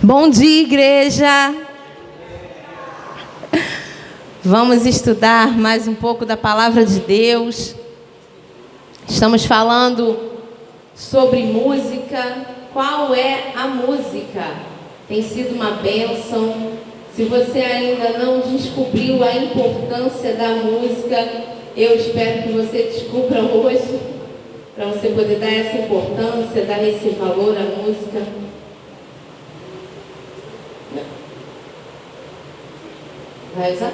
Bom dia, igreja! Vamos estudar mais um pouco da palavra de Deus. Estamos falando sobre música. Qual é a música? Tem sido uma bênção. Se você ainda não descobriu a importância da música, eu espero que você descubra hoje, para você poder dar essa importância, dar esse valor à música. Vai usar?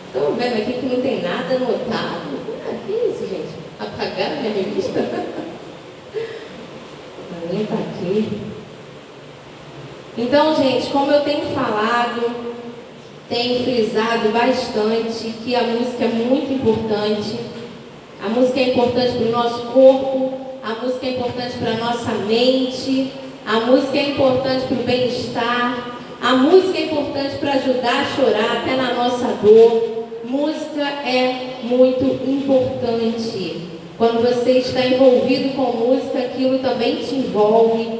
Estou vendo aqui que não tem nada anotado. Que isso, gente? Apagaram a minha revista? A minha está aqui. Então, gente, como eu tenho falado, tenho frisado bastante que a música é muito importante. A música é importante para o nosso corpo, a música é importante para a nossa mente, a música é importante para o bem-estar. A música é importante para ajudar a chorar até na nossa dor. Música é muito importante. Quando você está envolvido com música, aquilo também te envolve.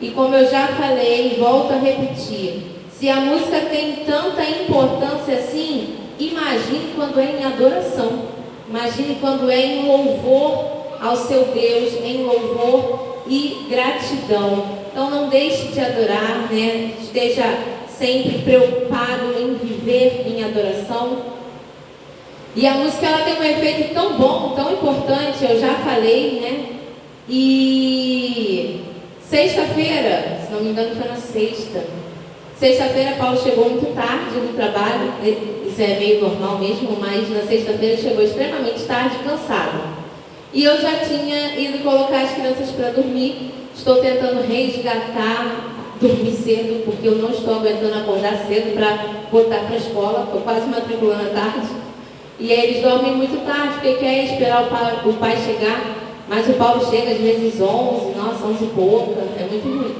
E como eu já falei, volto a repetir, se a música tem tanta importância assim, imagine quando é em adoração. Imagine quando é em louvor ao seu Deus, em louvor e gratidão. Então não deixe de adorar, né? Esteja sempre preocupado em viver em adoração. E a música ela tem um efeito tão bom, tão importante, eu já falei, né? E sexta-feira, se não me engano foi na sexta. Sexta-feira Paulo chegou muito tarde do trabalho, isso é meio normal mesmo, mas na sexta-feira ele chegou extremamente tarde, cansado. E eu já tinha ido colocar as crianças para dormir. Estou tentando resgatar, dormir cedo, porque eu não estou aguentando acordar cedo para botar para a escola. Estou quase matriculando à tarde. E aí eles dormem muito tarde, porque querem esperar o pai chegar. Mas o Paulo chega às vezes 11, nossa, 11 e pouca, é muito ruim.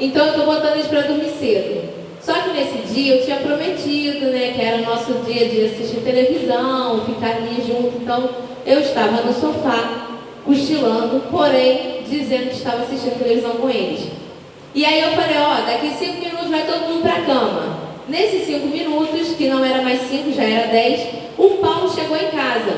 Então eu estou botando eles para dormir cedo. Só que nesse dia eu tinha prometido, né, que era o nosso dia de assistir televisão, ficar ali junto. Então eu estava no sofá, cochilando, porém dizendo que estava assistindo televisão com eles. E aí eu falei, daqui 5 minutos vai todo mundo para a cama. Nesses 5 minutos, que não era mais 5, já era 10, o Paulo chegou em casa.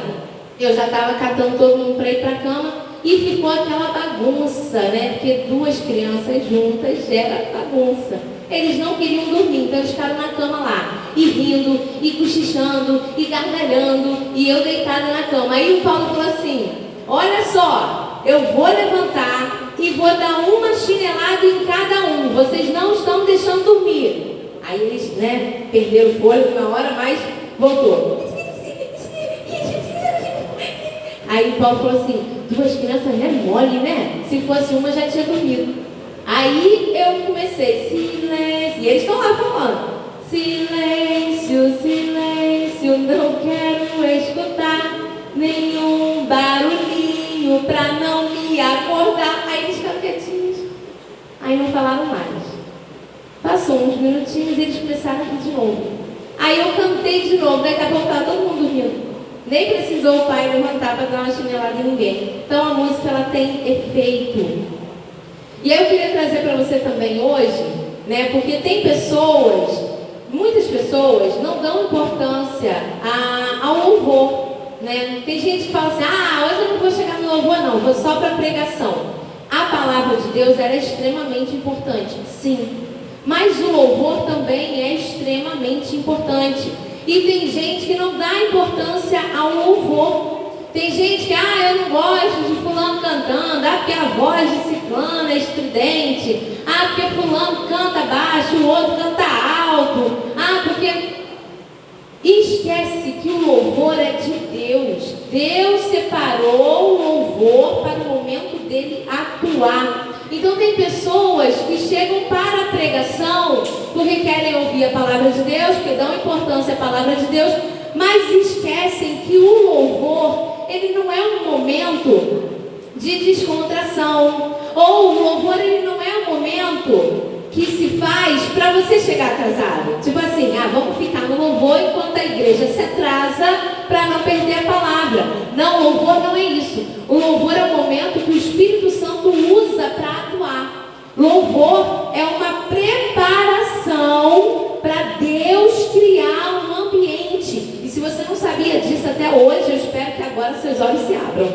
Eu já estava catando todo mundo para ir para a cama e ficou aquela bagunça, né? Porque 2 crianças juntas gera bagunça. Eles não queriam dormir, então eles ficaram na cama lá, e rindo, e cochichando, e gargalhando, e eu deitada na cama. Aí o Paulo falou assim, olha só, eu vou levantar e vou dar uma chinelada em cada um. Vocês não estão deixando dormir. Aí eles, né, perderam o fôlego na hora, mas voltou. Aí o Paulo falou assim, 2 crianças não é mole, né? Se fosse uma, já tinha dormido. Aí eu comecei, silêncio. E eles estão lá falando, silêncio, silêncio, não quero escutar nenhum barulhinho pra não me acordar. Aí eles ficaram quietinhos. Aí não falaram mais. Passou uns minutinhos e eles começaram a rir de novo. Aí eu cantei de novo, daqui a pouco estava todo mundo dormindo. Nem precisou o pai levantar para dar uma chinelada em ninguém. Então a música ela tem efeito. E aí eu queria trazer para você também hoje, né? Porque tem pessoas, muitas pessoas não dão importância ao louvor. Né? Tem gente que fala assim, hoje eu não vou chegar no louvor não, vou só para a pregação. A palavra de Deus ela é extremamente importante, sim. Mas o louvor também é extremamente importante. E tem gente que não dá importância ao louvor. Tem gente que, eu não gosto de fulano cantando, porque a voz de ciclano é estridente, porque fulano canta baixo, o outro canta alto, porque... Esquece que o louvor é de Deus. Deus separou o louvor para o momento dele atuar. Então tem pessoas que chegam para a pregação porque querem ouvir a palavra de Deus, porque dão importância à palavra de Deus, mas esquecem que o louvor, ele não é um momento de descontração, ou o louvor ele não é um momento que se faz para você chegar atrasado. Tipo assim, vamos ficar no louvor enquanto a igreja se atrasa para não perder a palavra. Não, o louvor não é isso. O louvor é o momento que o Espírito Santo usa para atuar. Louvor agora seus olhos se abram.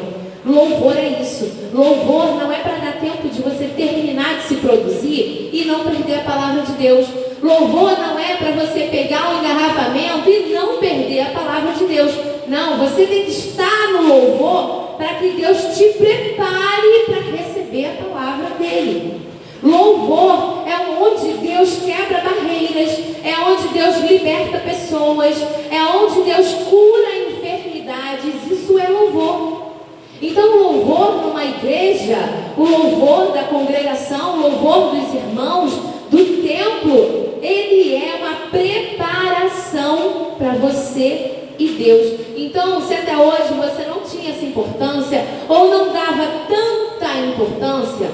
Louvor é isso. Louvor não é para dar tempo de você terminar de se produzir e não perder a palavra de Deus. Louvor não é para você pegar um engarrafamento e não perder a palavra de Deus. Não, você tem que estar no louvor para que Deus te prepare para receber a palavra dele. Louvor é onde Deus quebra barreiras, é onde Deus liberta pessoas, é onde Deus cura enfermidades. Isso é louvor. Então, o louvor numa igreja, o louvor da congregação, o louvor dos irmãos, do templo, ele é uma preparação para você e Deus. Então, se até hoje você não tinha essa importância, ou não dava tanta importância,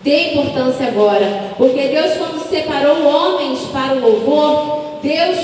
dê importância agora. Porque Deus, quando separou homens para o louvor, Deus,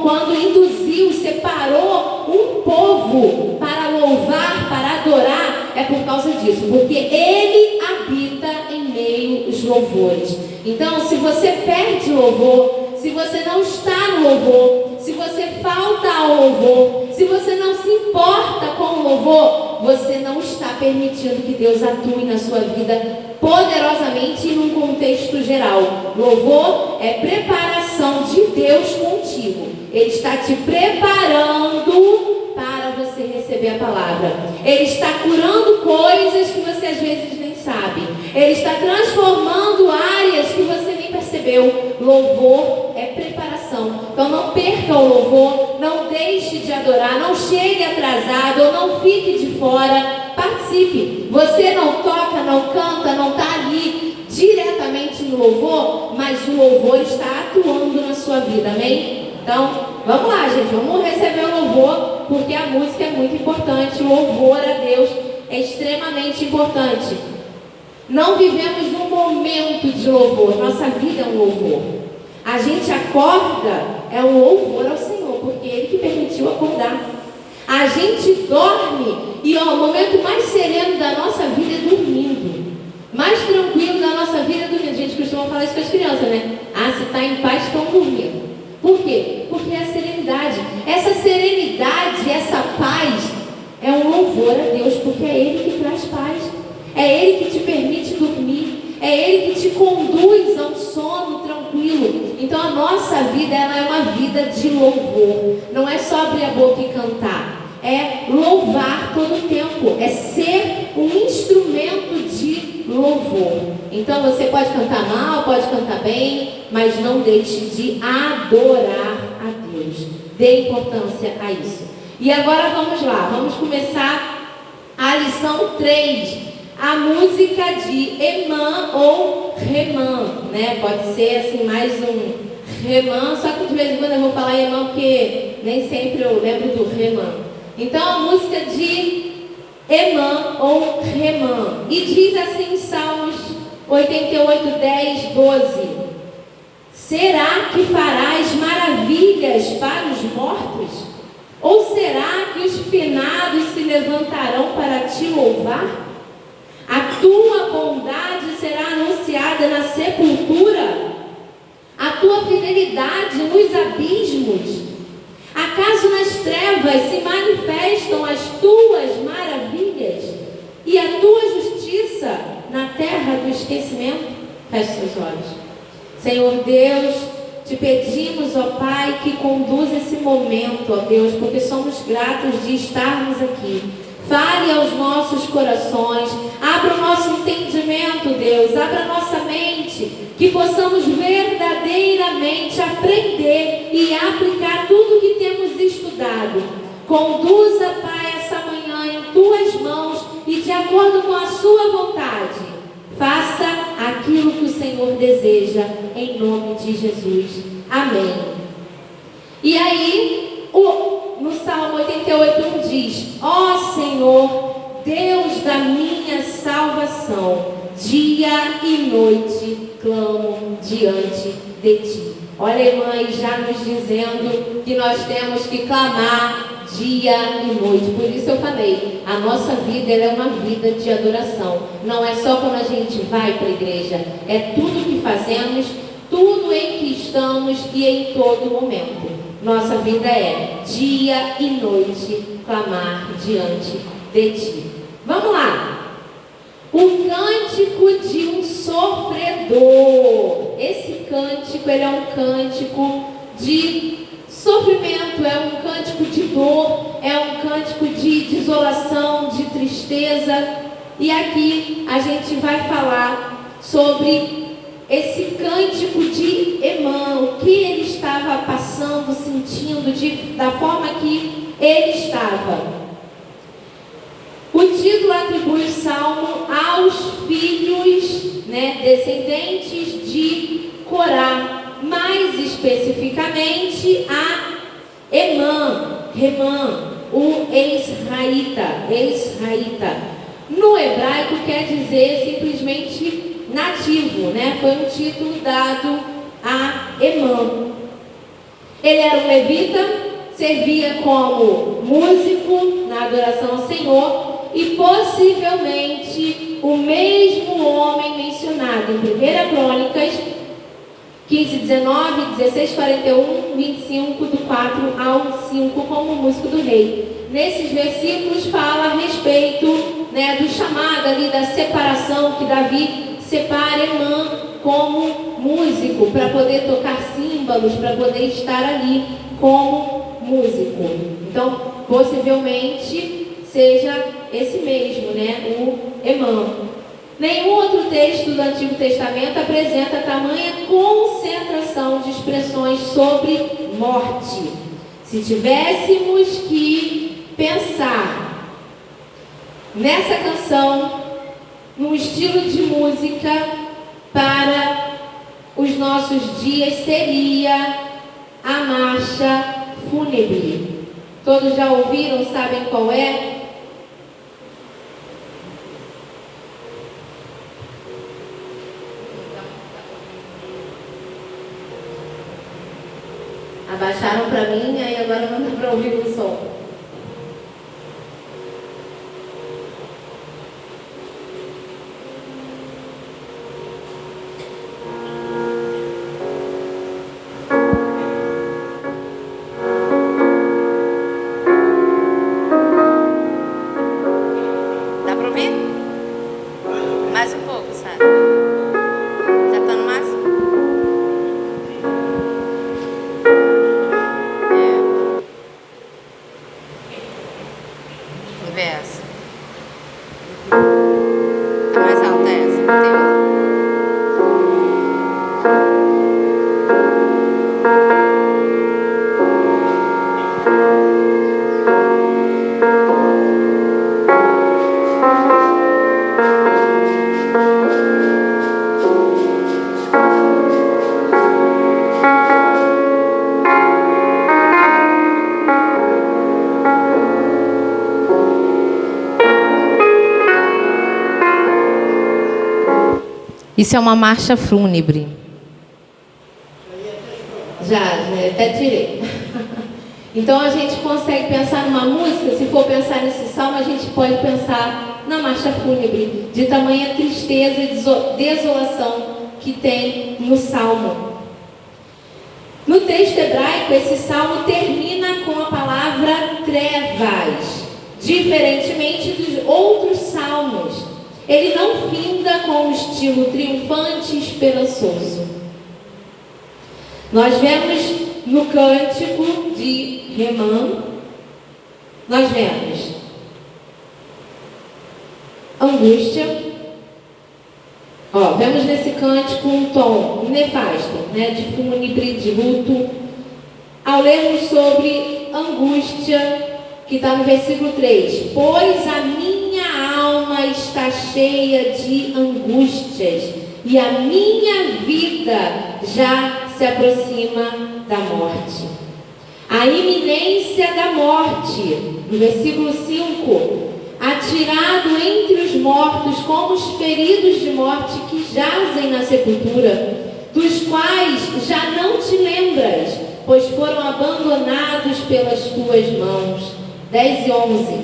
quando induziu, separou um povo para louvar, para adorar, é por causa disso, porque Ele habita em meio aos louvores. Então, se você perde louvor, se você não está no louvor, se você falta ao louvor, se você não se importa com o louvor, você não está permitindo que Deus atue na sua vida poderosamente e num contexto geral. Louvor é preparação de Deus contigo. Ele está te preparando para você receber a palavra. Ele está curando coisas que você às vezes nem sabe. Ele está transformando áreas que você nem percebeu. Louvor é preparação. Então não perca o louvor, não deixe de adorar, não chegue atrasado ou não fique de fora. Participe. Você não toca, não canta, não está ali diretamente no louvor, mas o louvor está atuando na sua vida, amém? Então, vamos lá, gente, vamos receber o louvor, porque a música é muito importante, o louvor a Deus é extremamente importante. Não vivemos um momento de louvor, nossa vida é um louvor. A gente acorda, é um louvor ao Senhor, porque Ele que permitiu acordar. A gente dorme e o momento mais sereno da nossa vida é dormindo. Mais tranquilo da nossa vida é dormindo. A gente costuma falar isso com as crianças, né? Ah, se está em paz, estão dormindo. Por quê? Porque é a serenidade. Essa serenidade, essa paz é um louvor a Deus, porque é Ele que traz paz. É Ele que te permite dormir. É Ele que te conduz a um sono tranquilo. Então a nossa vida, ela é uma vida de louvor. Não é só abrir a boca e cantar. É louvar todo o tempo. É ser um instrumento de louvor. Então você pode cantar mal, pode cantar bem, mas não deixe de adorar a Deus. Dê importância a isso. E agora vamos lá. Vamos começar a lição 3. A música de Emã ou Remã, né? Pode ser assim mais um Remã, só que de vez em quando eu vou falar Emã porque nem sempre eu lembro do Remã. Então a música de Emã ou Remã, e diz assim em Salmos 88, 10, 12: será que farás maravilhas para os mortos? Ou será que os finados se levantarão para te louvar? A tua bondade será anunciada na sepultura, a tua fidelidade nos abismos. Acaso nas trevas se manifestam as tuas maravilhas e a tua justiça na terra do esquecimento? Feche seus olhos. Senhor Deus, te pedimos, ó Pai, que conduza esse momento, ó Deus, porque somos gratos de estarmos aqui. Fale aos nossos corações, abra o nosso entendimento, Deus, abra a nossa mente, que possamos verdadeiramente aprender e aplicar tudo que temos estudado. Conduza, Pai, essa manhã em tuas mãos e de acordo com a sua vontade, faça aquilo que o Senhor deseja, em nome de Jesus. Amém. E aí, no Salmo 88, diz: ó Senhor, Deus da minha salvação, dia e noite clamo diante de ti. Olha, irmã, aí já nos dizendo que nós temos que clamar dia e noite. Por isso eu falei, a nossa vida, ela é uma vida de adoração. Não é só quando a gente vai para a igreja, é tudo que fazemos, tudo em que estamos e em todo momento. Nossa vida é dia e noite clamar diante de Ti. Vamos lá. O cântico de um sofredor. Esse cântico, ele é um cântico de sofrimento, é um cântico de dor, é um cântico de desolação, de tristeza. E aqui a gente vai falar sobre esse cântico de Emã, o que ele estava passando, sentindo, da forma que ele estava. O título atribui o salmo aos filhos, descendentes de Corá, mais especificamente a Remã, o ex-raíta. No hebraico quer dizer simplesmente nativo, Foi um título dado a Emã. Ele era um levita, servia como músico na adoração ao Senhor e possivelmente o mesmo homem mencionado em 1 Crônicas 15, 19, 16, 41, 25, do 4 ao 5, como músico do rei. Nesses versículos fala a respeito do chamado ali, da separação, que Davi separa Emã como músico, para poder tocar símbolos, para poder estar ali como músico. Então, possivelmente seja esse mesmo, o Emã. Nenhum outro texto do Antigo Testamento apresenta tamanha concentração de expressões sobre morte. Se tivéssemos que pensar nessa canção, num estilo de música para os nossos dias, seria a marcha fúnebre. Todos já ouviram, sabem qual é? Abaixaram para mim, aí agora não dá para ouvir o som. Dá para ouvir? Mais um pouco, sabe? Já está no máximo? Inverso. Tá mais alta essa, conteúdo. Isso é uma marcha fúnebre. Já até tirei. Então a gente consegue pensar numa música, se for pensar nesse salmo, a gente pode pensar na marcha fúnebre, de tamanha tristeza e desolação que tem no salmo. No texto hebraico, esse salmo termina com a palavra trevas, diferentemente dos outros salmos. Ele não finda com um estilo triunfante e esperançoso. Nós vemos no cântico de Remã, nós vemos angústia. Vemos nesse cântico um tom nefasto, de fúnebre, de luto. Ao lermos sobre angústia, que está no versículo 3, pois a minha alma está cheia de angústias e a minha vida já se aproxima da morte. A iminência da morte, no versículo 5, atirado entre os mortos como os feridos de morte que jazem na sepultura, dos quais já não te lembras, pois foram abandonados pelas tuas mãos. 10 e 11.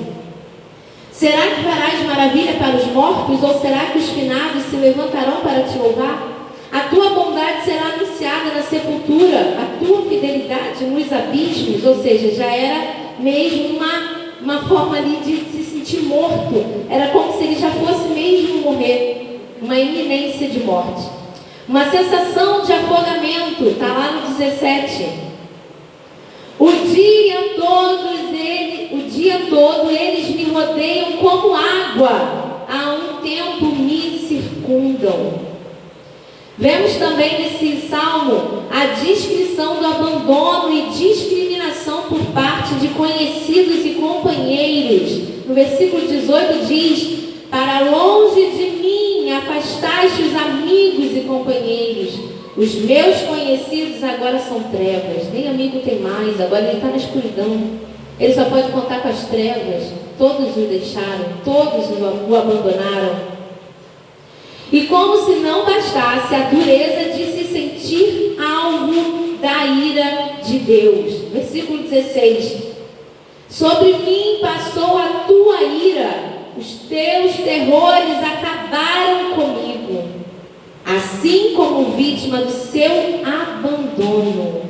Será que farás maravilha para os mortos, ou será que os finados se levantarão para te louvar? A tua bondade será anunciada na sepultura, a tua fidelidade nos abismos. Ou seja, já era mesmo uma forma ali de se sentir morto. Era como se ele já fosse mesmo morrer, uma iminência de morte. Uma sensação de afogamento, está lá no 17. O dia todo eles me rodeiam como água, há um tempo me circundam. Vemos também nesse salmo a descrição do abandono e discriminação por parte de conhecidos e companheiros. No versículo 18 diz: para longe de mim afastaste os amigos e companheiros. Os meus conhecidos agora são trevas, nem amigo tem mais, agora ele está na escuridão. Ele só pode contar com as trevas. Todos o deixaram, todos o abandonaram. E como se não bastasse a dureza de se sentir alvo da ira de Deus. Versículo 16. Sobre mim passou a tua ira, os teus terrores acabaram comigo, assim como vítima do seu abandono.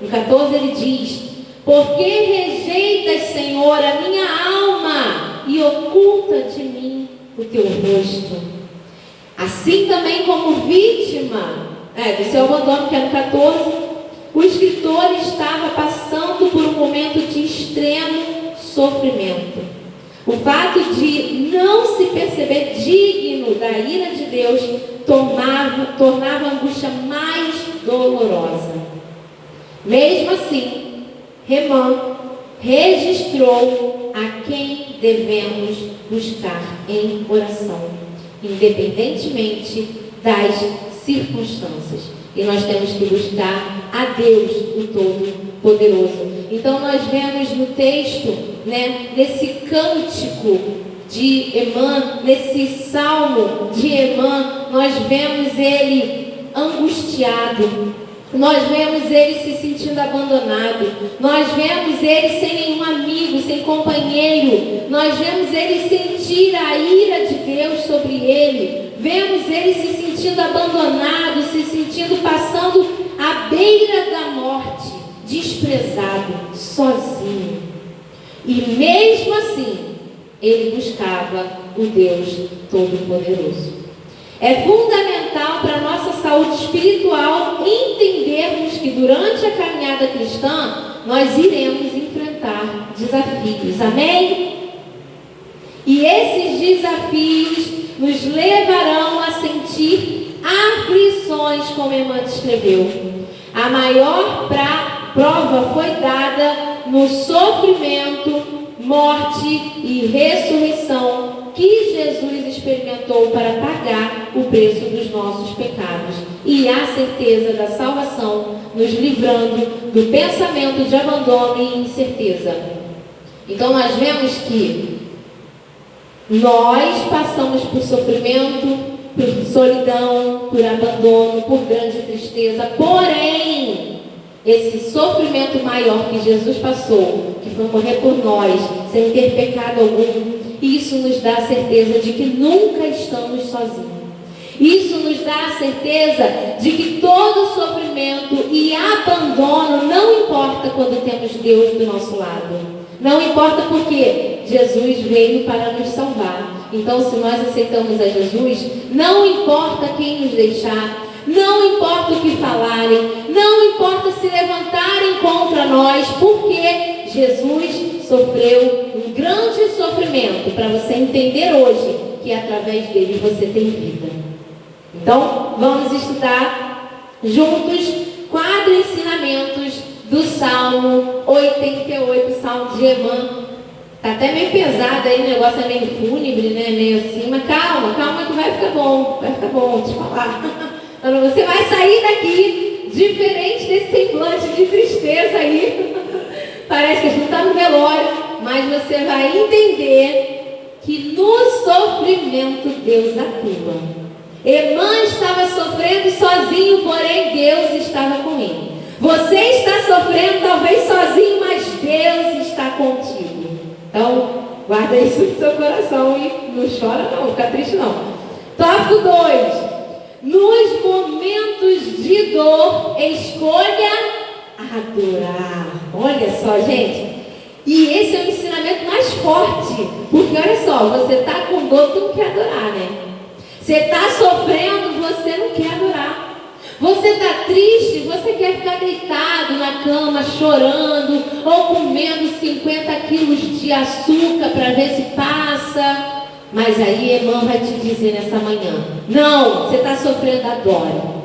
No 14 ele diz: porque rejeitas, Senhor, a minha alma e oculta de mim o teu rosto. Assim também como vítima do seu abandono, que é no 14, o escritor estava passando por um momento de extremo sofrimento. O fato de não se perceber digno da ira de Deus tornava a angústia mais dolorosa. Mesmo assim, Remã registrou a quem devemos buscar em oração, independentemente das circunstâncias. E nós temos que buscar a Deus, o Todo-Poderoso. Então nós vemos no texto, nesse cântico de Emã, nesse salmo de Emã, nós vemos ele angustiado. Nós vemos ele se sentindo abandonado. Nós vemos ele sem nenhum amigo, sem companheiro. Nós vemos ele sentir a ira de Deus sobre ele. Vemos ele se sentindo abandonado, se sentindo passando à beira da morte, desprezado, sozinho. E mesmo assim, ele buscava o Deus Todo-Poderoso. É fundamental para a nossa saúde espiritual entendermos que durante a caminhada cristã nós iremos enfrentar desafios. Amém? E esses desafios nos levarão a sentir aflições, como a irmã descreveu. A maior prova foi dada no sofrimento, morte e ressurreição que Jesus experimentou para pagar o preço dos nossos pecados, e a certeza da salvação, nos livrando do pensamento de abandono e incerteza. Então nós vemos que nós passamos por sofrimento, por solidão, por abandono, por grande tristeza, porém esse sofrimento maior que Jesus passou, que foi morrer por nós, sem ter pecado algum, isso nos dá a certeza de que nunca estamos sozinhos. Isso nos dá a certeza de que todo sofrimento e abandono não importa quando temos Deus do nosso lado. Não importa porque Jesus veio para nos salvar. Então, se nós aceitamos a Jesus, não importa quem nos deixar, não importa o que falarem, não importa se levantarem contra nós, porque Jesus sofreu um grande sofrimento para você entender hoje que através dele você tem vida. Então, vamos estudar juntos 4 ensinamentos do Salmo 88, Salmo de Emã. Está até meio pesado aí, o negócio é meio fúnebre, meio assim, mas calma que vai ficar bom, vou te falar. Você vai sair daqui diferente desse semblante de tristeza aí. Parece que a gente está no velório, mas você vai entender que no sofrimento Deus atua. Emã estava sofrendo sozinho, porém Deus estava com ele. Você está sofrendo talvez sozinho, mas Deus está contigo. Então, guarda isso no seu coração e não chora não, fica triste não. Tópico 2. Nos momentos dor, escolha adorar. Olha só, gente. E esse é o ensinamento mais forte. Porque olha só, você está com dor, tu não quer adorar, né? Você está sofrendo, você não quer adorar. Você está triste, você quer ficar deitado na cama, chorando, ou comendo 50 quilos de açúcar para ver se passa. Mas aí Emã vai te dizer nessa manhã: não, você está sofrendo, adore.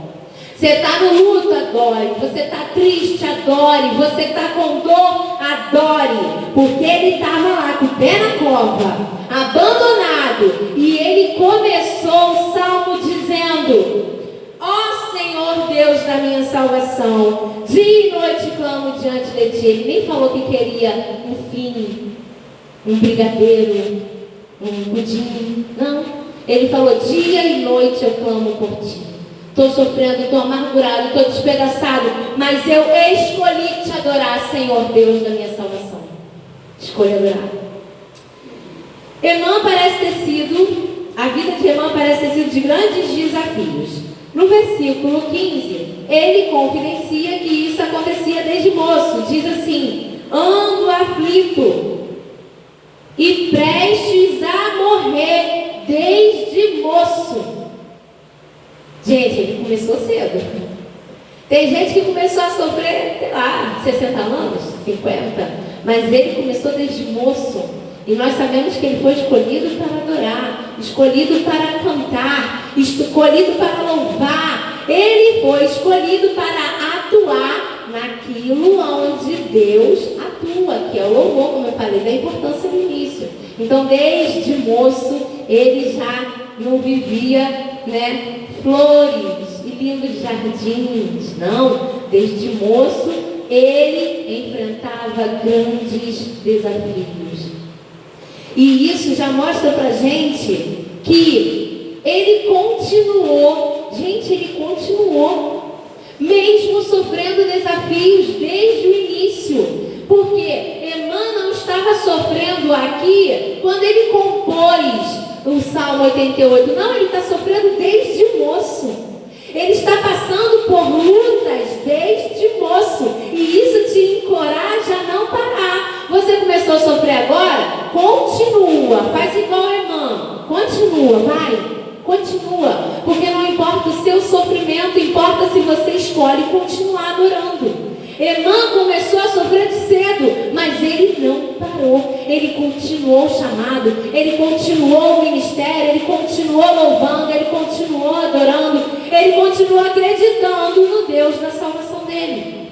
Você está no luto, adore. Você está triste, adore. Você está com dor, adore. Porque ele estava lá com o pé na cova, abandonado. E ele começou o salmo dizendo: ó Senhor Deus da minha salvação, dia e noite clamo diante de ti. Ele nem falou que queria um fim, um brigadeiro, um pudim. Não. Ele falou: dia e noite eu clamo por ti. Estou sofrendo, estou amargurado, estou despedaçado, mas eu escolhi te adorar, Senhor Deus da minha salvação. Escolhi adorar. Emã parece ter sido, a vida de Emã parece ter sido de grandes desafios. No versículo 15, ele confidencia que isso acontecia desde moço. Diz assim: ando aflito e prestes a morrer desde moço. Gente, ele começou cedo. Tem gente que começou a sofrer, sei lá, 60 anos, 50. Mas ele começou desde moço. E nós sabemos que ele foi escolhido para adorar, escolhido para cantar, escolhido para louvar. Ele foi escolhido para atuar naquilo onde Deus atua, que é o louvor, como eu falei, da importância do início. Então, desde moço, ele já não vivia, flores e lindos jardins. Não, desde moço, ele enfrentava grandes desafios. E isso já mostra pra gente que ele continuou, mesmo sofrendo desafios desde o início. Porque Emã não estava sofrendo aqui quando ele compôs o Salmo 88. Não, ele está sofrendo desde moço. Ele está passando por lutas desde moço. E isso te encoraja a não parar. Você começou a sofrer agora? Continua. Faz igual a Emã. Continua, vai. Continua. Porque não importa o seu sofrimento, importa se você escolhe continuar adorando. Emã começou a sofrer de cedo, mas ele não parou. Ele continuou chamado, ele continuou o ministério, ele continuou louvando, ele continuou adorando, ele continuou acreditando no Deus da salvação dele.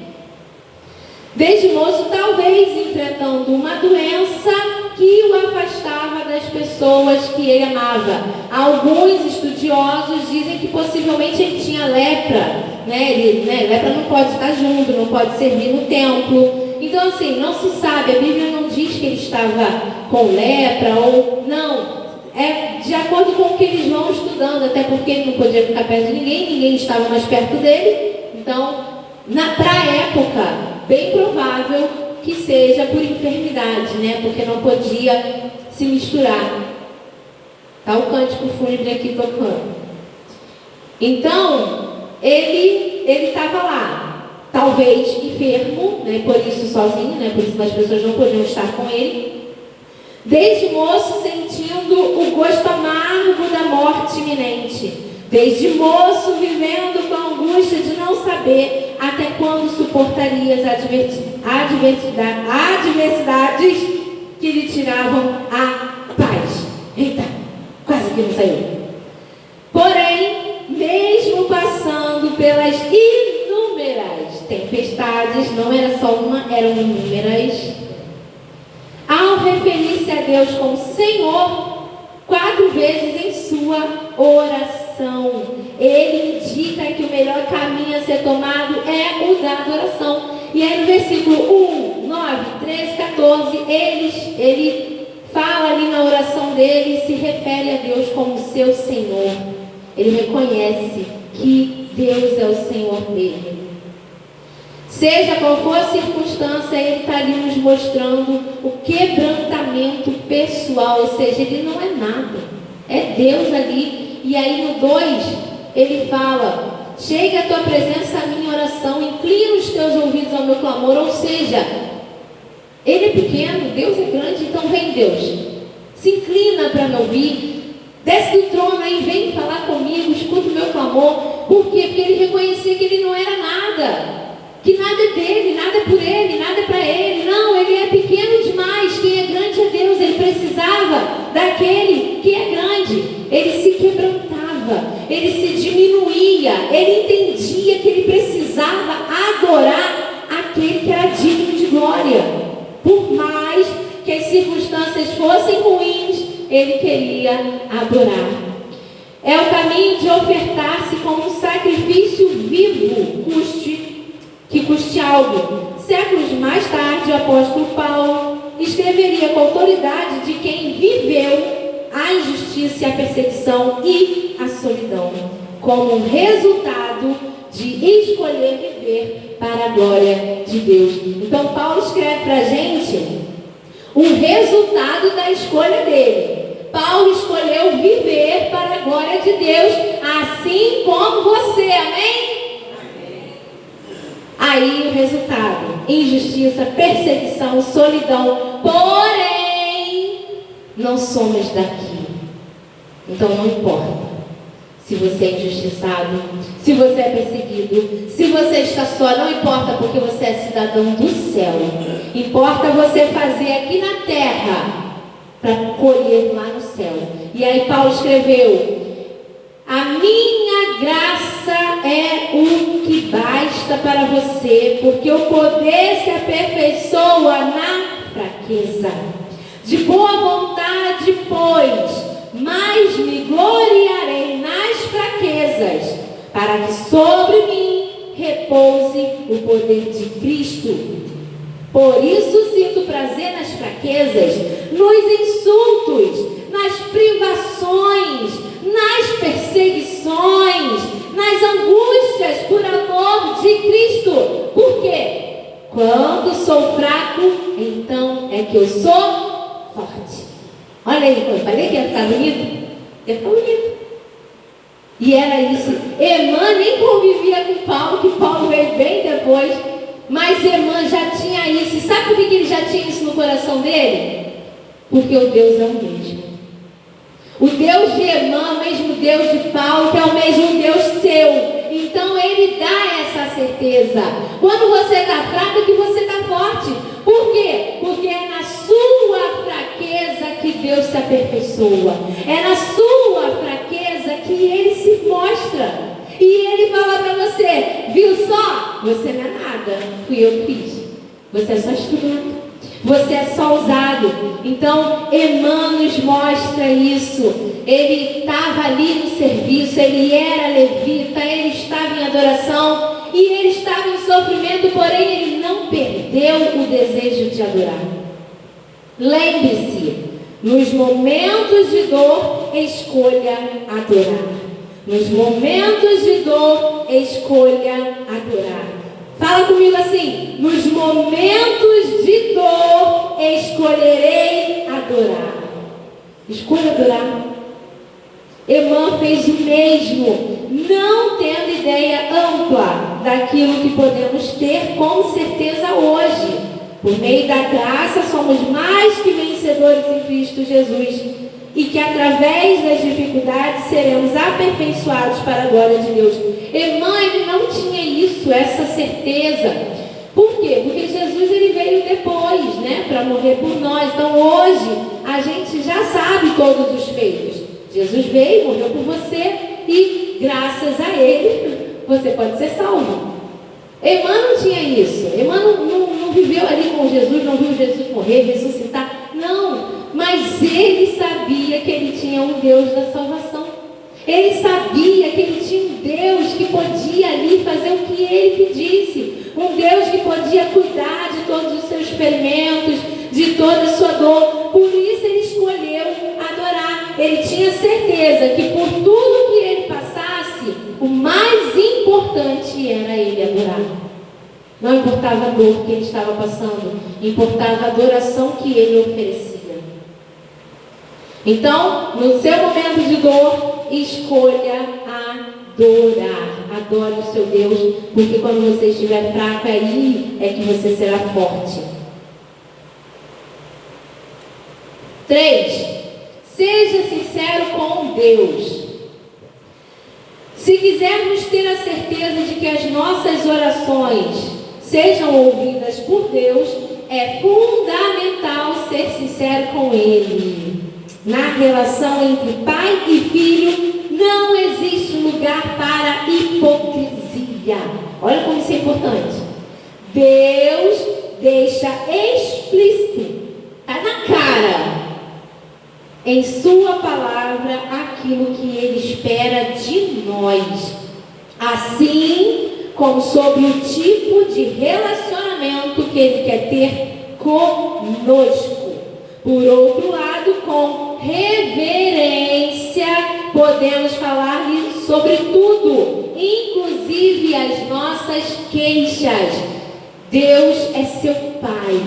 Desde moço, talvez enfrentando uma doença que o afastava das pessoas que ele amava. Alguns estudiosos dizem que possivelmente ele tinha lepra. Lepra não pode estar junto, não pode servir no templo. Então assim, não se sabe, a Bíblia não diz que ele estava com lepra ou não. É de acordo com o que eles vão estudando, até porque ele não podia ficar perto de ninguém estava mais perto dele. Então, para a época, bem provável que seja por enfermidade, porque não podia se misturar. Está o cântico fúnebre aqui tocando. Então, ele estava lá, talvez enfermo, por isso sozinho, por isso as pessoas não podiam estar com ele. Desde moço sentindo o gosto amargo da morte iminente. Desde moço vivendo com a angústia de não saber até quando suportaria as adversidades que lhe tiravam a paz. Eita, quase que não saiu. Porém, mesmo passando pelas inúmeras tempestades, não era só uma, eram inúmeras, ao referir-se a Deus como Senhor, 4 vezes em sua oração, ele indica que o melhor caminho a ser tomado é o da adoração. E aí no versículo 1, 9, 13, 14, ele fala ali na oração dele e se refere a Deus como seu Senhor. Ele reconhece que Deus é o Senhor dele. Seja qual for a circunstância, ele está ali nos mostrando o quebrantamento pessoal, ou seja, ele não é nada, é Deus ali. E aí no 2, ele fala: chegue à tua presença a minha oração, inclina os teus ouvidos ao meu clamor. Ou seja, ele é pequeno, Deus é grande, então vem Deus, se inclina para me ouvir, desce do trono aí, vem falar comigo, escuta o meu clamor. Por quê? Porque ele reconhecia que ele não era nada, que nada é dele, nada é por ele, nada é para ele. Não, ele é pequeno demais. Quem é grande é Deus. Ele precisava daquele que é grande. Ele se quebrantava, ele se diminuía, ele entendia que ele precisava adorar aquele que era digno de glória. Por mais que as circunstâncias fossem ruins, ele queria adorar. É o caminho de ofertar-se como um sacrifício vivo, que custe algo. Séculos mais tarde, o apóstolo Paulo escreveria com autoridade de quem viveu a injustiça e a perseguição e a solidão, como um resultado de escolher viver para a glória de Deus. Então Paulo escreve para a gente o resultado da escolha dele. Paulo escolheu viver para a glória de Deus, assim como você, amém? Aí o resultado: injustiça, perseguição, solidão. Porém, não somos daqui. Então não importa se você é injustiçado, se você é perseguido, se você está só, não importa, porque você é cidadão do céu. Importa você fazer aqui na terra para colher lá no céu. E aí Paulo escreveu: a minha graça é o que basta para você, porque o poder se aperfeiçoa na fraqueza. De boa vontade, pois, mais me gloriarei nas fraquezas, para que sobre mim repouse o poder de Cristo. Por isso sinto prazer nas fraquezas, nos insultos, nas privações, nas perseguições, nas angústias por amor de Cristo. Por quê? Quando sou fraco, então é que eu sou forte. Olha aí, eu falei que ia ficar bonito? Ia ficar bonito. E era isso. Emã nem convivia com Paulo, que Paulo veio bem depois. Mas Emã já tinha isso. E sabe por que ele já tinha isso no coração dele? Porque o Deus é o mesmo. O Deus de Emã, o mesmo Deus de Paulo, que é o mesmo Deus seu. Então ele dá essa certeza. Quando você está fraco, que você está forte. Por quê? Porque é na sua fraqueza que Deus se aperfeiçoa. É na sua fraqueza que Ele se mostra. E Ele fala para você: viu só? Você não é nada. Fui eu que fiz. Você é só instrumento. Você é só usado. Então, Emã nos mostra isso. Ele estava ali no serviço, ele era levita, ele estava em adoração e ele estava em sofrimento, porém ele não perdeu o desejo de adorar. Lembre-se, nos momentos de dor, escolha adorar. Nos momentos de dor, escolha adorar. Fala comigo assim: nos momentos de dor, escolherei adorar. Escolha adorar. Emã fez o mesmo, não tendo ideia ampla daquilo que podemos ter com certeza hoje. Por meio da graça, somos mais que vencedores em Cristo Jesus, e que através das dificuldades seremos aperfeiçoados para a glória de Deus. Emã, ele não tinha isso, essa certeza. Por quê? Porque Jesus ele veio depois, né, para morrer por nós. Então hoje a gente já sabe todos os feitos. Jesus veio, morreu por você e graças a ele você pode ser salvo. Emã não tinha isso. Emã não viveu ali com Jesus, não viu Jesus morrer, ressuscitar. Não, mas ele sabia que ele tinha um Deus da salvação. Ele sabia que ele tinha um Deus que podia ali fazer o que ele pedisse. Um Deus que podia cuidar de todos os seus ferimentos, de toda a sua dor. Por isso ele escolheu adorar. Ele tinha certeza que por tudo que ele passasse, o mais importante era ele adorar. Não importava a dor que ele estava passando, importava a adoração que ele oferecia. Então, no seu momento de dor, escolha adorar. adore o seu Deus, porque quando você estiver fraco, aí é que você será forte. 3. Seja sincero com Deus. Se quisermos ter a certeza de que as nossas orações sejam ouvidas por Deus, é fundamental ser sincero com Ele. Na relação entre pai e filho, não existe lugar para hipocrisia. Olha como isso é importante. Deus deixa explícito, está na cara, em sua palavra, aquilo que Ele espera de nós, assim como sobre o tipo de relacionamento que Ele quer ter conosco. Por outro lado, com reverência, podemos falar-lhe sobre tudo, inclusive as nossas queixas. Deus é seu Pai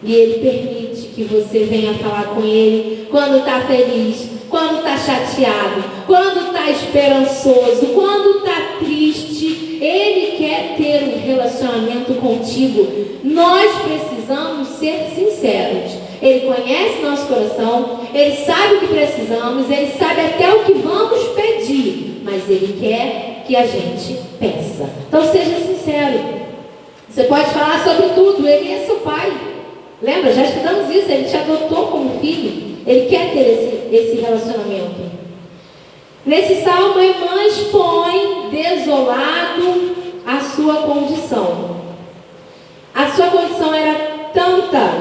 e Ele permite que você venha falar com Ele quando está feliz, quando está chateado, quando está esperançoso, quando está triste. Ele quer ter um relacionamento contigo. Nós precisamos ser sinceros. Ele conhece nosso coração, Ele sabe o que precisamos, Ele sabe até o que vamos pedir, mas Ele quer que a gente peça. Então seja sincero. Você pode falar sobre tudo. Ele é seu Pai. Lembra? Já estudamos isso. Ele te adotou como filho. Ele quer ter esse relacionamento. Nesse salmo, a irmã expõe desolado a sua condição. A sua condição era tanta,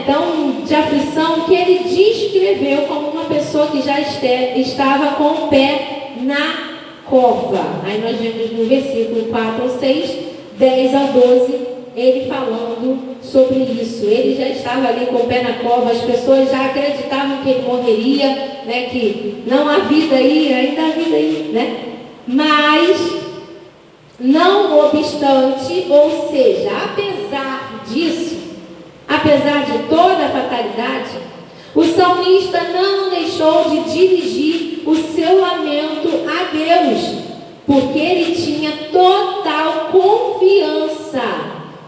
tão de aflição, que ele descreveu como uma pessoa que já estava com o pé na cova. Aí nós vemos no versículo 4 ao 6, 10 ao 12, ele falando sobre isso. Ele já estava ali com o pé na cova, as pessoas já acreditavam que ele morreria, que não há vida aí, ainda há vida aí, Mas, não obstante, ou seja, apesar disso, apesar de toda a fatalidade, o salmista não deixou de dirigir o seu lamento a Deus, porque ele tinha total confiança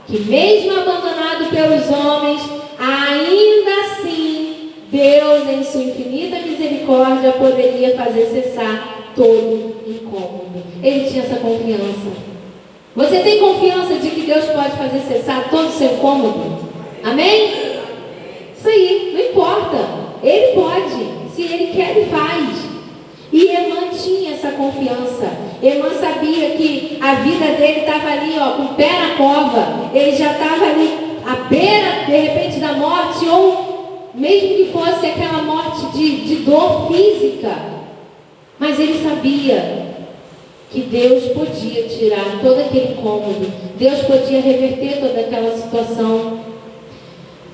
que, mesmo abandonado pelos homens, ainda assim, Deus, em sua infinita misericórdia, poderia fazer cessar todo incômodo. Ele tinha essa confiança. Você tem confiança de que Deus pode fazer cessar todo o seu incômodo? Amém? Isso aí, não importa. Ele pode. Se Ele quer, Ele faz. E Emã tinha essa confiança. Emã sabia que a vida dele estava ali, com o pé na cova. Ele já estava ali à beira, de repente, da morte, ou mesmo que fosse aquela morte de dor física. Mas ele sabia que Deus podia tirar todo aquele incômodo. Deus podia reverter toda aquela situação.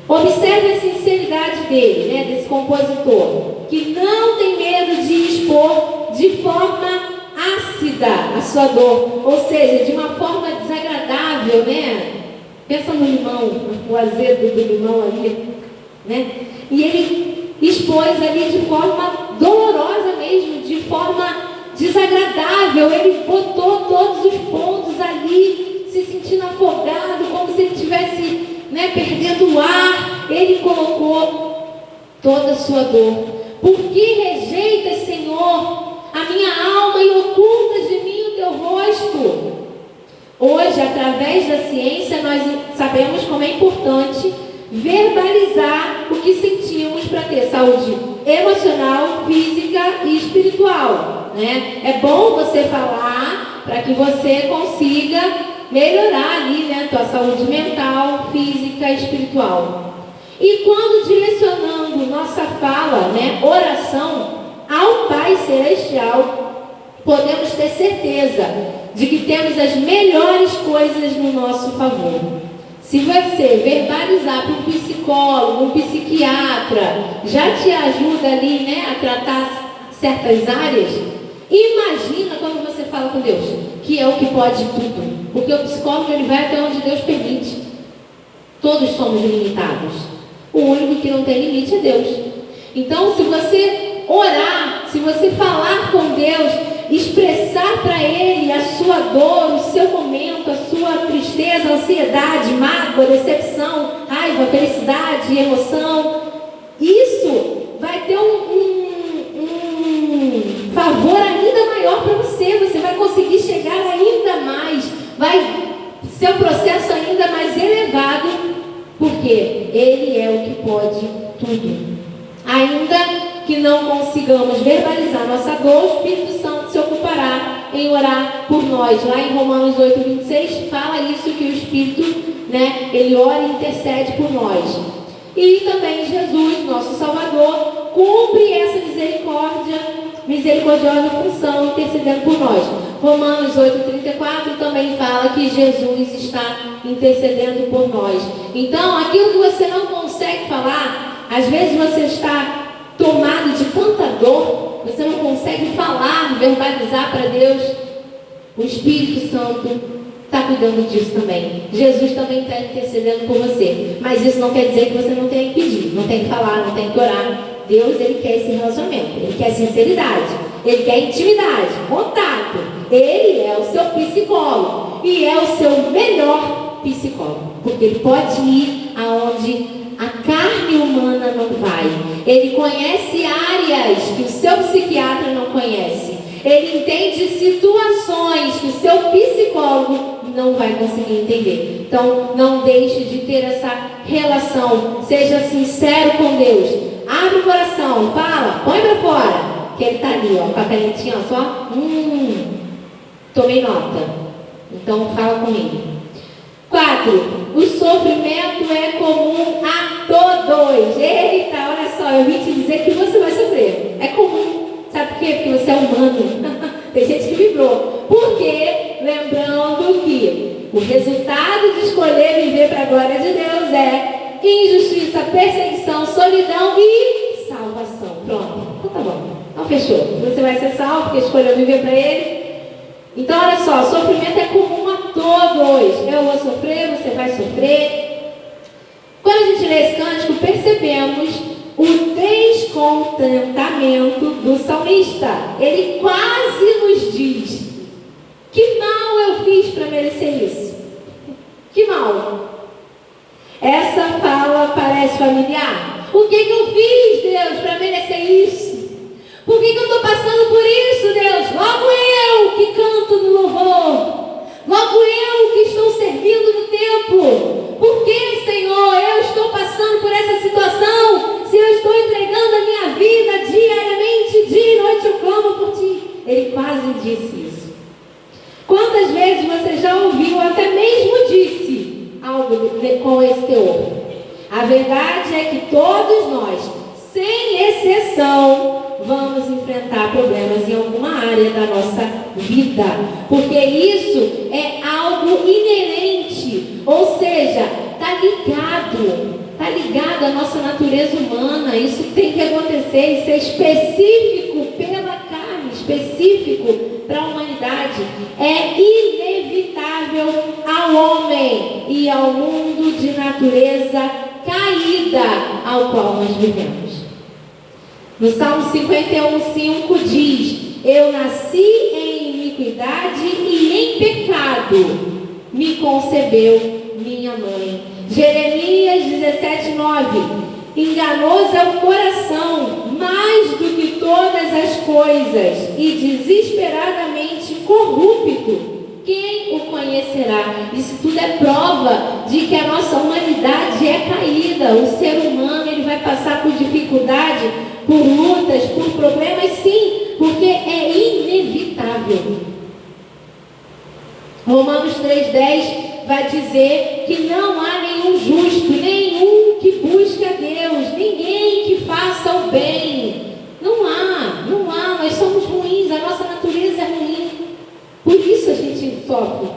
Observe a sinceridade dele, desse compositor, que não tem medo de expor de forma ácida a sua dor, ou seja, de uma forma desagradável, Pensa no limão, o azedo do limão ali, E ele expôs ali de forma dolorosa mesmo, de forma desagradável. Ele botou todos os pontos ali, se sentindo afogado, como se ele estivesse perdendo o ar. Ele colocou toda a sua dor. Por que rejeitas, Senhor, a minha alma e ocultas de mim o teu rosto? Hoje, através da ciência, nós sabemos como é importante verbalizar o que sentimos para ter saúde emocional, física e espiritual, É bom você falar para que você consiga melhorar ali, tua saúde mental, física e espiritual. E quando direcionando nossa fala, oração ao Pai Celestial, podemos ter certeza de que temos as melhores coisas no nosso favor. Se você verbalizar para um psicólogo, um psiquiatra, já te ajuda ali, a tratar certas áreas, imagina quando você fala com Deus, que é o que pode tudo. Porque o psicólogo, ele vai até onde Deus permite. Todos somos limitados. O único que não tem limite é Deus. Então, se você orar, se você falar com Deus, expressar para Ele a sua dor, o seu momento, a sua tristeza, ansiedade, mágoa, decepção, raiva, felicidade, emoção, isso vai ter um favor ainda maior para você. Você vai conseguir chegar ainda mais, vai ser um processo ainda mais elevado, porque Ele é o que pode tudo. Ainda que não consigamos verbalizar nossa dor, o Espírito Santo se ocupará em orar por nós. Lá em Romanos 8:26 fala isso, que o Espírito, ele ora e intercede por nós. E também Jesus, nosso Salvador, cumpre essa misericordiosa função, intercedendo por nós. Romanos 8:34 também fala que Jesus está intercedendo por nós. Então, aquilo que você não consegue falar, às vezes você está tomado de tanta dor, você não consegue falar, verbalizar para Deus, o Espírito Santo está cuidando disso também. Jesus também está intercedendo por você. Mas isso não quer dizer que você não tem que pedir, não tem que falar, não tem que orar. Deus, Ele quer esse relacionamento, Ele quer sinceridade, Ele quer intimidade, contato. Ele é o seu psicólogo e é o seu melhor psicólogo, porque Ele pode ir aonde a carne humana não vai. Ele conhece áreas que o seu psiquiatra não conhece. Ele entende situações que o seu psicólogo não vai conseguir entender. Então, não deixe de ter essa relação. Seja sincero com Deus. Abre o coração, fala, põe para fora. Que Ele está ali, ó, com a canetinha, ó, só. Tomei nota. Então, fala comigo. 4. O sofrimento é comum a todos. Eita, olha só, eu vim te dizer que você vai sofrer. É comum. Sabe por quê? Porque você é humano. Tem gente que vibrou. Porque, lembrando que o resultado de escolher viver para a glória de Deus é injustiça, perseguição, solidão e salvação. Pronto. Então tá bom. Então fechou. Você vai ser salvo porque escolheu viver para Ele. Então, olha só, sofrimento é comum a todos. Eu vou sofrer, você vai sofrer. Quando a gente lê esse cântico, percebemos o descontentamento do salmista. Ele quase nos diz: que mal eu fiz para merecer isso? Que mal? Essa fala parece familiar. O que eu fiz, Deus, para merecer isso? Por que eu estou passando por isso, Deus? Logo eu que canto no louvor. Logo eu que estou servindo no templo. Por que, Senhor, eu estou passando por essa situação? Se eu estou entregando a minha vida diariamente, dia e noite eu clamo por Ti. Ele quase disse isso. Quantas vezes você já ouviu, até mesmo disse algo com esse teor? A verdade é que todos nós, sem exceção, vamos enfrentar problemas em alguma área da nossa vida, porque isso é algo inerente, ou seja, está ligado à nossa natureza humana. Isso tem que acontecer, isso é específico pela carne, específico para a humanidade, é inevitável ao homem e ao mundo de natureza caída ao qual nós vivemos. No Salmo 51:5 diz: eu nasci em iniquidade e em pecado me concebeu minha mãe. Jeremias 17:9: enganoso é o coração mais do que todas as coisas e desesperadamente corrupto. Quem o conhecerá? Isso tudo é prova de que a nossa humanidade é caída. O ser humano, ele vai passar por dificuldade, por lutas, por problemas, sim, porque é inevitável. Romanos 3:10 vai dizer que não há nenhum justo, nenhum que busque a Deus, ninguém que faça o bem. Não há, nós somos ruins, a nossa natureza é ruim. Por isso a gente sofre.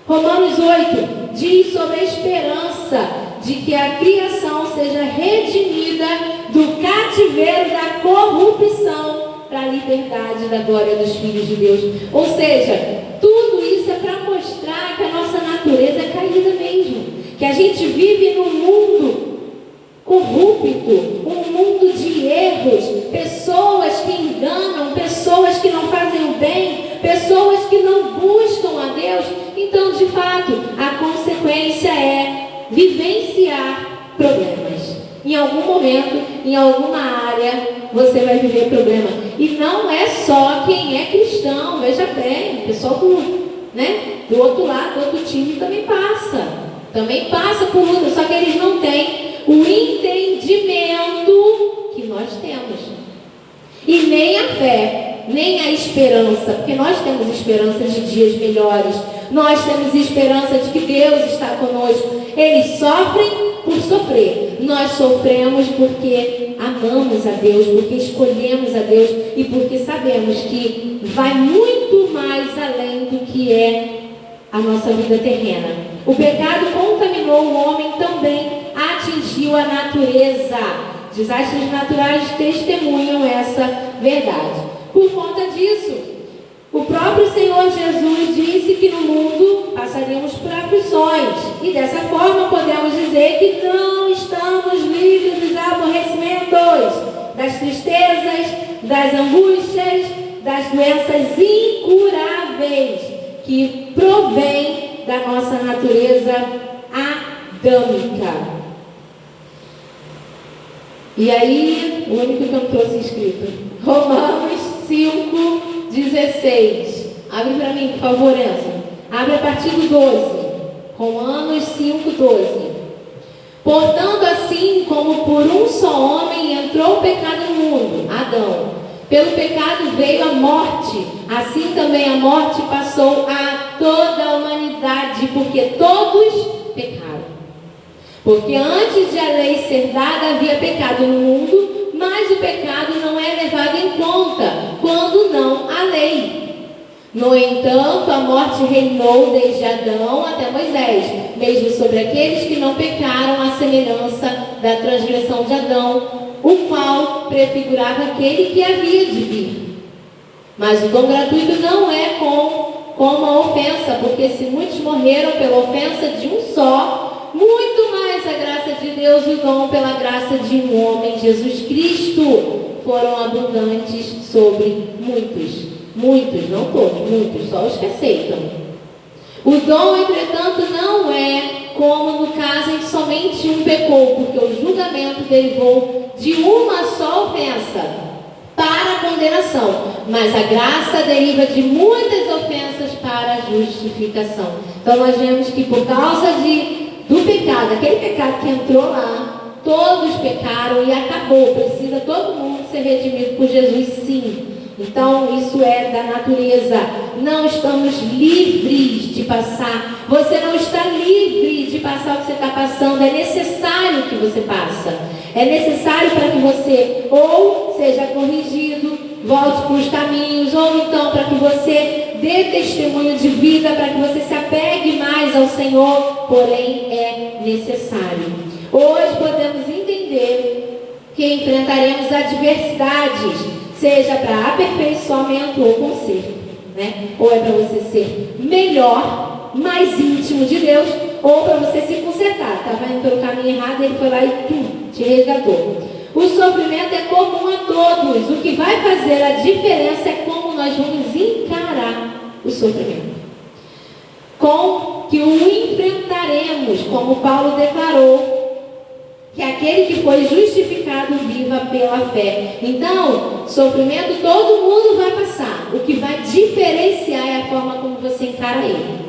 Romanos 8 diz sobre a esperança de que a criação seja redimida do cativeiro da corrupção para a liberdade da glória dos filhos de Deus. Ou seja, tudo isso é para mostrar que a nossa natureza é caída mesmo, que a gente vive num mundo corrupto, um mundo de erros, pessoas que enganam, pessoas que não fazem o bem, pessoas que não buscam a Deus, então, de fato, a consequência é vivenciar problemas. Em algum momento, em alguma área, você vai viver problema. E não é só quem é cristão, veja bem, o pessoal do outro lado, do outro time também passa por luta, só que eles não têm o entendimento que nós temos. E nem a fé, nem a esperança, porque nós temos esperança de dias melhores, nós temos esperança de que Deus está conosco. Eles sofrem por sofrer, nós sofremos porque amamos a Deus, porque escolhemos a Deus e porque sabemos que vai muito mais além do que é a nossa vida terrena. O pecado contaminou o homem, também atingiu a natureza. Desastres naturais testemunham essa verdade. Por conta disso, o próprio Senhor Jesus disse que no mundo passaríamos por aflições. E dessa forma podemos dizer que não estamos livres dos aborrecimentos, das tristezas, das angústias, das doenças incuráveis que provém da nossa natureza adâmica. E aí, o único que eu trouxe escrito, Romanos 5:16. Abre para mim, por favor, Enzo. Abre a partir do 12. Romanos 5:12. Portanto, assim como por um só homem entrou o pecado no mundo, Adão, pelo pecado veio a morte, assim também a morte passou a toda a humanidade, porque todos pecaram. Porque antes de a lei ser dada havia pecado no mundo, mas o pecado não é levado em conta quando não há lei. No entanto, a morte reinou desde Adão até Moisés, mesmo sobre aqueles que não pecaram, à semelhança da transgressão de Adão, o qual prefigurava aquele que havia de vir. Mas o dom gratuito não é como a ofensa, porque se muitos morreram pela ofensa de um só, muito mais a graça de Deus e o dom pela graça de um homem, Jesus Cristo, foram abundantes sobre muitos. Muitos, não todos, muitos, só os que aceitam. O dom, entretanto, não é como no caso em que somente um pecou, porque o julgamento derivou de uma só ofensa para a condenação, mas a graça deriva de muitas ofensas para a justificação. Então nós vemos que por causa do pecado, aquele pecado que entrou lá, todos pecaram e acabou. Precisa todo mundo ser redimido por Jesus, sim. Então isso é da natureza. Não estamos livres de passar. Você não está livre de passar o que você está passando. É necessário que você passe. É necessário para que você ou seja corrigido, volte para os caminhos, ou então para que você dê testemunho de vida, para que você se apegue mais ao Senhor, porém é necessário. Hoje podemos entender que enfrentaremos adversidades, seja para aperfeiçoamento ou conserto, né? Ou é para você ser melhor, mais íntimo de Deus, ou para você se consertar. Estava indo pelo caminho errado, ele foi lá e te resgatou. O sofrimento é comum a todos. O que vai fazer a diferença é como nós vamos encarar o sofrimento. Com que o enfrentaremos, como Paulo declarou, que aquele que foi justificado viva pela fé. Então, sofrimento todo mundo vai passar. O que vai diferenciar é a forma como você encara ele.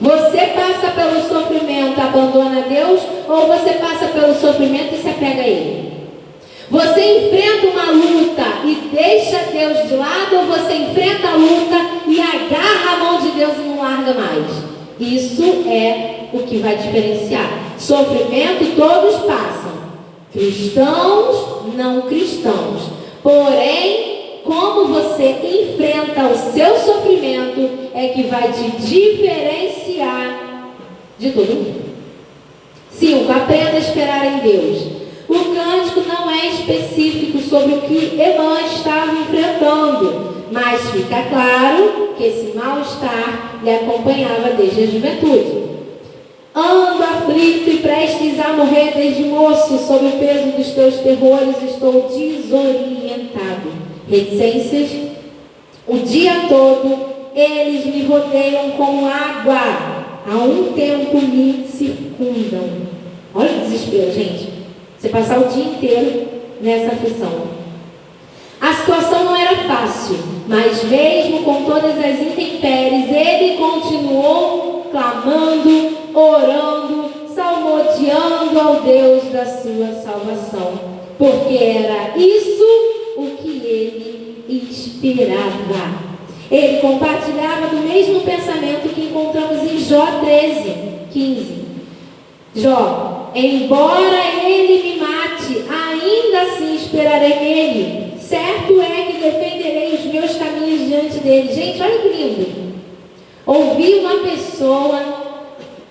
Você passa pelo sofrimento, abandona Deus, ou você passa pelo sofrimento e se apega a Ele? Você enfrenta uma luta e deixa Deus de lado, ou você enfrenta a luta e agarra a mão de Deus e não larga mais? Isso é o que vai diferenciar. Sofrimento todos passam, cristãos, não cristãos. Porém, como você enfrenta o seu sofrimento é que vai te diferenciar de todo mundo. 5. Aprenda a esperar em Deus. O cântico não é específico sobre o que Emã estava enfrentando, mas fica claro que esse mal-estar lhe acompanhava desde a juventude. Ando aflito e prestes a morrer desde moço, sob o peso dos teus terrores estou desorientado. Reticências o dia todo eles me rodeiam como água, a um tempo me circundam. Olha o desespero, gente. Você passar o dia inteiro nessa aflição. A situação não era fácil, mas mesmo com todas as intempéries, ele continuou clamando, orando, salmodiando ao Deus da sua salvação, porque era isso o que ele esperava. Ele compartilhava do mesmo pensamento que encontramos em Jó 13:15. Jó: embora ele me mate, ainda assim esperarei nele. Certo é que defenderei os meus caminhos diante dele. Gente, olha que lindo. Ouvir uma pessoa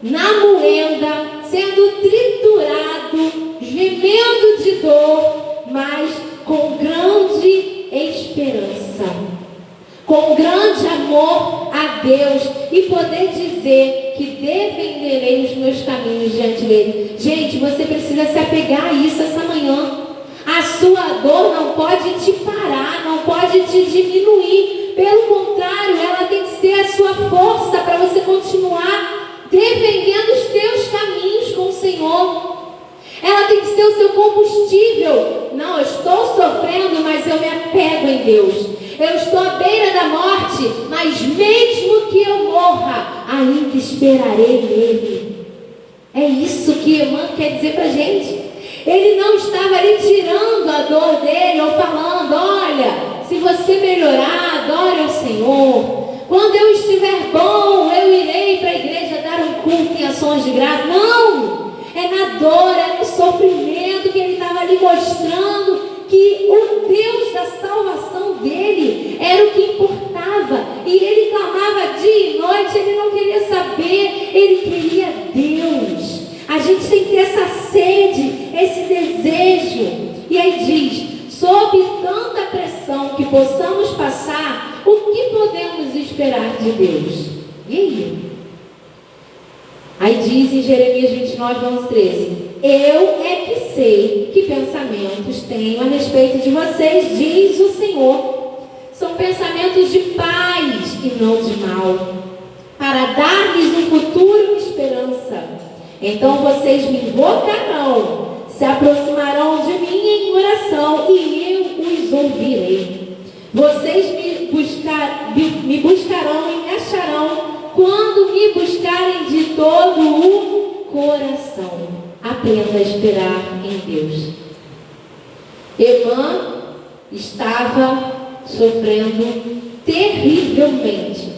na moenda, sendo triturado, gemendo de dor, mas com grande esperança, com grande amor a Deus, e poder dizer que defenderei os meus caminhos diante dele. Gente, você precisa se apegar a isso essa manhã. A sua dor não pode te parar, não pode te diminuir. Pelo contrário, ela tem que ser a sua força para você continuar defendendo os teus caminhos com o Senhor. Ela tem que ser o seu combustível. Não, eu estou sofrendo, mas eu me apego em Deus. Eu estou à beira da morte, mas mesmo que eu morra, ainda esperarei nele. É isso que Emã quer dizer para a gente. Ele não estava ali tirando a dor dele ou falando: olha, se você melhorar, adore ao Senhor. Quando eu estiver bom, eu irei para a igreja dar um culto em ações de graça. Não! É na dor, é no sofrimento que ele estava ali mostrando que o Deus da salvação dele era o que importava. E ele clamava dia e noite, ele não queria saber, ele queria Deus. A gente tem que ter essa sede, esse desejo. E aí diz: sob tanta pressão que possamos passar, o que podemos esperar de Deus? E aí? Aí diz em Jeremias 29:11-13: eu é que sei que pensamentos tenho a respeito de vocês, diz o Senhor. São pensamentos de paz e não de mal, para dar-lhes um futuro e uma esperança. Então vocês me invocarão, se aproximarão de mim em oração, e eu os ouvirei. Vocês me buscarão e me acharão, quando me buscarem de todo o coração. Aprenda a esperar em Deus. Emã estava sofrendo terrivelmente,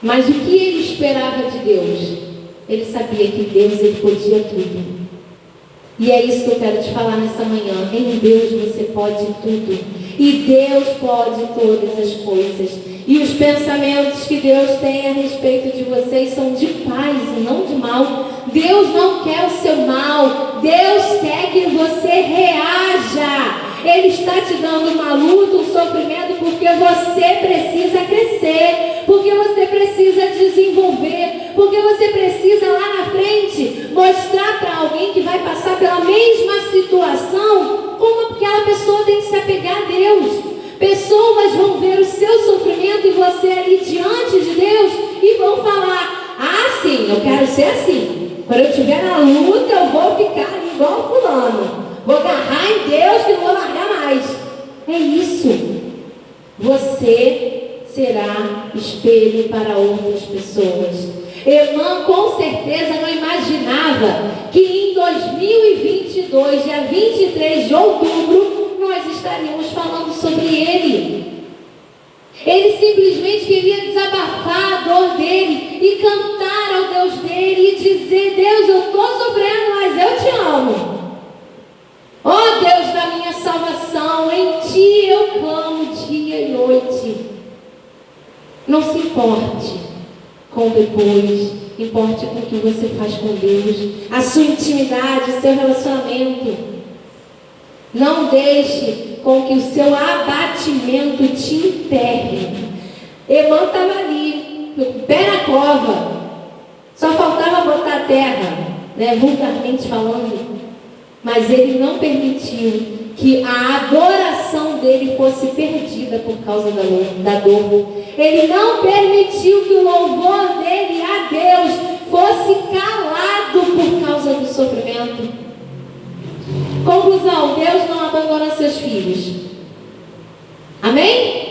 mas o que ele esperava de Deus? Ele sabia que Deus, ele podia tudo. E é isso que eu quero te falar nessa manhã. Em Deus você pode tudo. E Deus pode todas as coisas. E os pensamentos que Deus tem a respeito de vocês são de paz e não de mal. Deus não quer o seu mal. Deus quer que você reaja. Ele está te dando uma luta, um sofrimento, porque você precisa crescer, porque você precisa desenvolver, porque você precisa lá na frente mostrar para alguém que vai passar pela mesma situação como aquela pessoa tem que se apegar a Deus. Pessoas vão ver o seu sofrimento e você ali diante de Deus e vão falar: ah, sim, eu quero ser assim. Quando eu estiver na luta, eu vou ficar ali igual fulano. Vou agarrar em Deus que não vou largar mais. É isso. Você será espelho para outras pessoas. Emã com certeza não imaginava que em 2022, dia 23 de outubro, nós estaríamos falando sobre ele. Ele simplesmente queria desabafar a dor dele e cantar ao Deus dele e dizer: Deus, eu estou sofrendo, mas eu te amo. Ó Deus da minha salvação, em Ti eu clamo dia e noite. Não se importe com o depois, importe com o que você faz com Deus, a sua intimidade, o seu relacionamento. Não deixe com que o seu abatimento te enterre. Emã estava ali, com o pé na cova, só faltava botar a terra, vulgarmente falando. Mas ele não permitiu que a adoração geração dele fosse perdida por causa da dor. Ele não permitiu que o louvor dele a Deus fosse calado por causa do sofrimento. Conclusão: Deus não abandona seus filhos. Amém?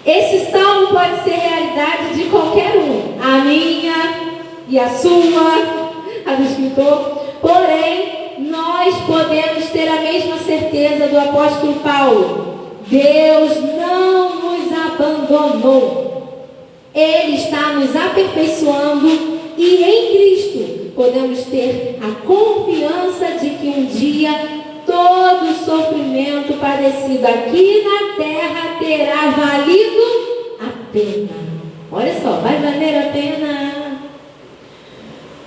Esse salmo pode ser realidade de qualquer um, a minha e a sua, a do escritor. Porém, nós podemos ter a mesma certeza do apóstolo Paulo: Deus não nos abandonou. Ele está nos aperfeiçoando, e em Cristo podemos ter a confiança de que um dia todo sofrimento padecido aqui na terra terá valido a pena. Olha só, vai valer a pena.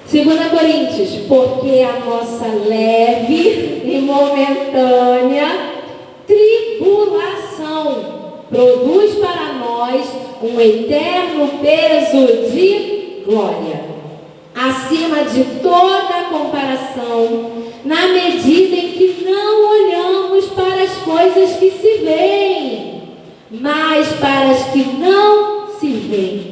2 Coríntios: porque a nossa leve e momentânea tribulação produz para nós um eterno peso de glória, acima de toda comparação, na medida em que não olhamos para as coisas que se veem, mas para as que não se veem.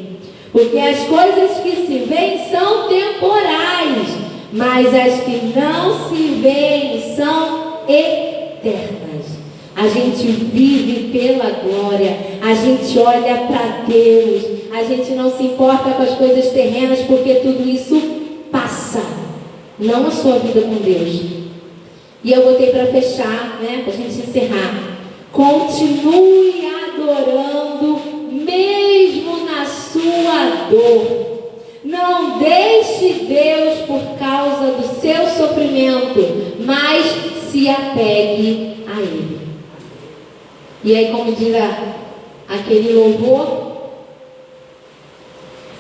Porque as coisas que se veem são temporais, mas as que não se veem são eternas. A gente vive pela glória, a gente olha para Deus, a gente não se importa com as coisas terrenas, porque tudo isso passa. Não a sua vida com Deus. E eu botei para fechar, né, para a gente encerrar: continue adorando mesmo na sua dor. Não deixe Deus por causa do seu sofrimento, mas se apegue a Ele. E aí, como diz aquele louvor,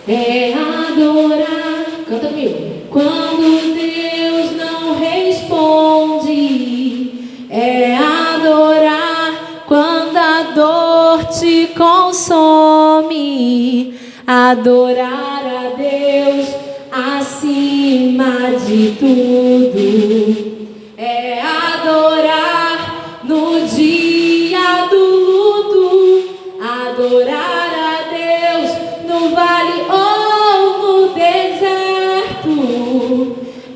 é adorar. Canta comigo. Quando Deus não responde, é adorar. Quando a dor te consome, adorar a Deus acima de tudo. É adorar no dia do luto, adorar a Deus no vale ou no deserto.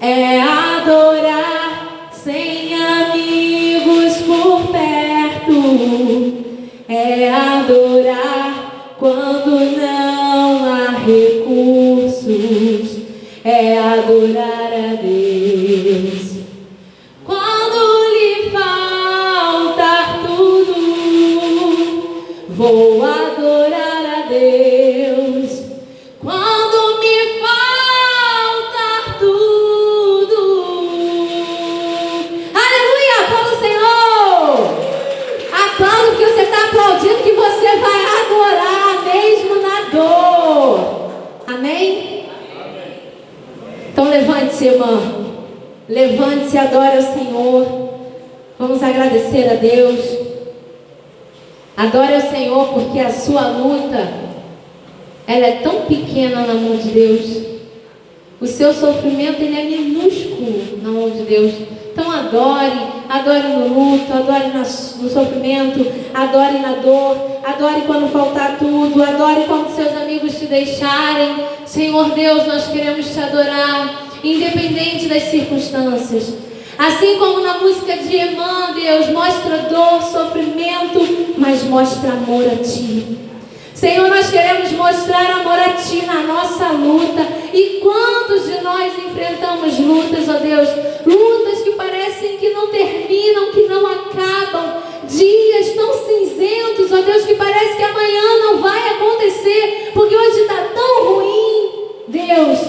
É adorar sem amigos por perto. É adorar quando não há recursos. É adorar a Deus quando lhe faltar tudo. Vou adorar a Deus quando me faltar tudo. Aleluia! Aplauda o Senhor! Aplauda, porque você está aplaudindo que você vai adorar mesmo na dor. Amém? Então levante-se, irmã. Levante-se e adore ao Senhor. Vamos agradecer a Deus. Adore ao Senhor, porque a sua luta, ela é tão pequena na mão de Deus. O seu sofrimento, ele é minúsculo na mão de Deus. Então adore no luto, adore no sofrimento, adore na dor, adore quando faltar tudo, adore quando seus amigos te deixarem. Senhor Deus, nós queremos te adorar, independente das circunstâncias. Assim como na música de Emã, Deus, mostra dor, sofrimento, mas mostra amor a Ti. Senhor, nós queremos mostrar amor a Ti na nossa luta. E quantos de nós enfrentamos lutas, ó Deus, lutas que parecem que não terminam, que não acabam, dias tão cinzentos, ó Deus, que parece que amanhã não vai acontecer, porque hoje está tão ruim. Deus,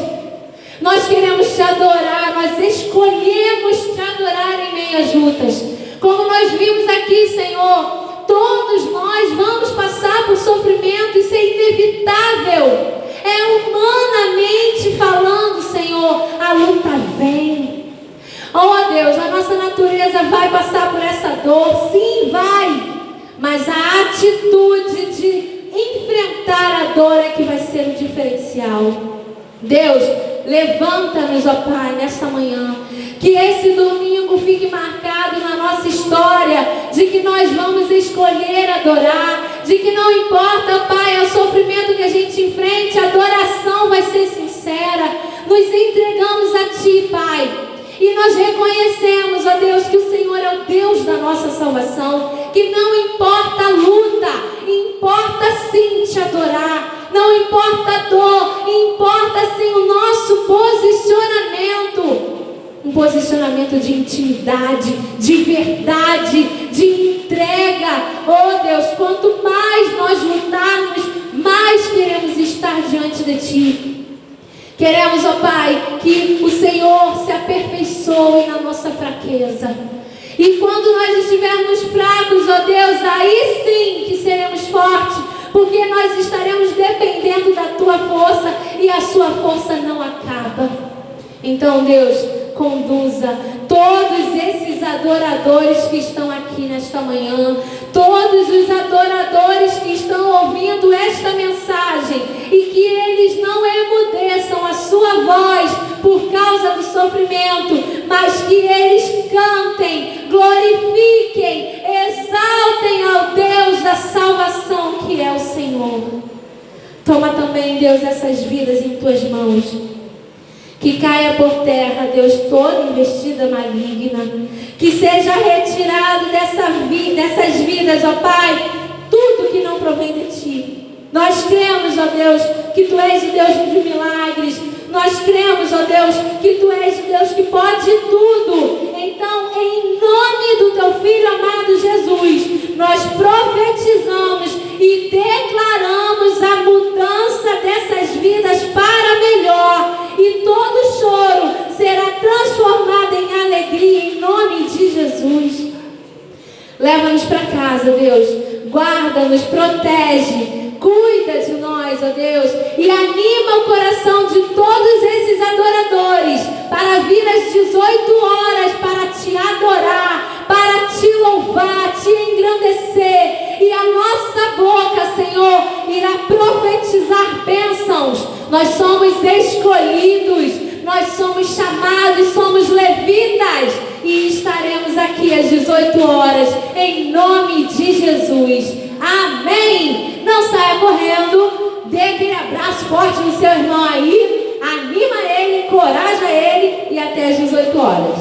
nós queremos Te adorar, nós escolhemos Te adorar em meio às lutas. Como nós vimos aqui, Senhor, todos nós vamos passar por sofrimento, isso é inevitável. É humanamente falando, Senhor, a luta vem. Oh Deus, a nossa natureza vai passar por essa dor, sim, vai. Mas a atitude de enfrentar a dor é que vai ser o diferencial. Deus, levanta-nos, ó Pai, nessa manhã. Que esse domingo fique marcado na nossa história, de que nós vamos escolher adorar, de que não importa, Pai, o sofrimento que a gente enfrente, a adoração vai ser sincera. Nos entregamos a Ti, Pai, e nós reconhecemos, ó Deus, que o Senhor é o Deus da nossa salvação, que não importa a luta, importa sim Te adorar, não importa a dor, importa sim o nosso posicionamento. Um posicionamento de intimidade, de verdade, de entrega. Oh Deus, quanto mais nós lutarmos, mais queremos estar diante de Ti. Queremos, ó Pai, que o Senhor se aperfeiçoe na nossa fraqueza. E quando nós estivermos fracos, ó Deus, aí sim que seremos fortes, porque nós estaremos dependendo da Tua força e a Sua força não acaba. Então, Deus, conduza todos esses adoradores que estão aqui nesta manhã, todos os adoradores que estão ouvindo esta mensagem, e que eles não emudeçam a sua voz por causa do sofrimento, mas que eles cantem, glorifiquem, exaltem ao Deus da salvação, que é o Senhor. Toma também, Deus, essas vidas em Tuas mãos. Que caia por terra, Deus, toda investida maligna. Que seja retirado dessas vidas, ó Pai, tudo que não provém de Ti. Nós cremos, ó Deus, que Tu és o Deus de milagres. Nós cremos, ó Deus, que Tu és o Deus que pode tudo. Então, em nome do Teu Filho amado Jesus, nós profetizamos e declaramos a mudança dessas vidas para melhor. E todo choro será transformado em alegria em nome de Jesus. Leva-nos para casa, Deus. Guarda-nos, protege, cuida de nós, ó Deus. E anima o coração de todos esses adoradores para vir às 18 horas para Te adorar, para Te louvar, Te engrandecer. E a nossa boca, Senhor, irá profetizar bênçãos. Nós somos escolhidos, nós somos chamados, somos levitas, e estaremos aqui às 18 horas, em nome de Jesus. Amém. Não saia correndo, dê aquele abraço forte no seu irmão aí, anima ele, encoraja ele, e até às 18 horas.